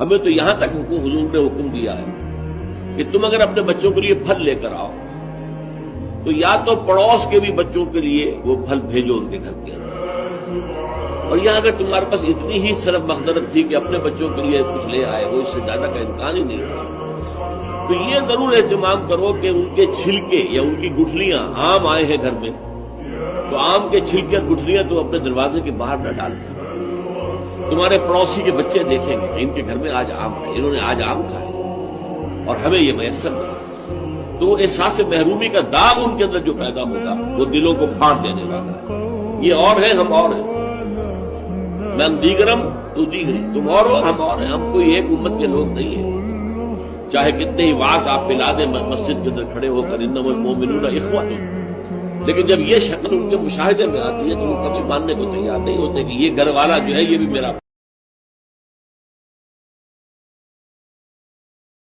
ہمیں تو یہاں تک حضور نے حکم دیا ہے کہ تم اگر اپنے بچوں کے لیے پھل لے کر آؤ تو یا تو پڑوس کے بھی بچوں کے لیے وہ پھل بھیجو ان کے گھر کے اندر، اور یہاں اگر تمہارے پاس اتنی ہی صرف مقدرت تھی کہ اپنے بچوں کے لیے کچھ لے آئے، وہ اس سے زیادہ کا امکان ہی نہیں تھا، تو یہ ضرور اہتمام کرو کہ ان کے چھلکے یا ان کی گٹھلیاں، آم آئے ہیں گھر میں تو آم کے چھلکے اور گٹھلیاں تو اپنے دروازے کے باہر نہ ڈالنا۔ تمہارے پڑوسی کے بچے دیکھیں گے ان کے گھر میں آج آم ہے، انہوں نے آج آم کھائے اور ہمیں یہ میسر نہیں، تو احساس محرومی کا داغ ان کے اندر جو پیدا ہوگا وہ دلوں کو پھاڑ دینے والا ہے۔ یہ اور ہے، ہم اور ہیں، میں دیگرم تو دیگری، تم اور ہو ہم اور ہیں، ہم کوئی ایک امت کے لوگ نہیں ہیں، چاہے کتنے ہی واس آپ پلا دیں مسجد کے اندر کھڑے ہو کر انما المؤمنون اخوہ، لیکن جب یہ شکل ان کے مشاہدے میں آتی ہے تو وہ کبھی ماننے کو تیار نہیں ہوتے کہ یہ گھر والا جو ہے یہ بھی میرا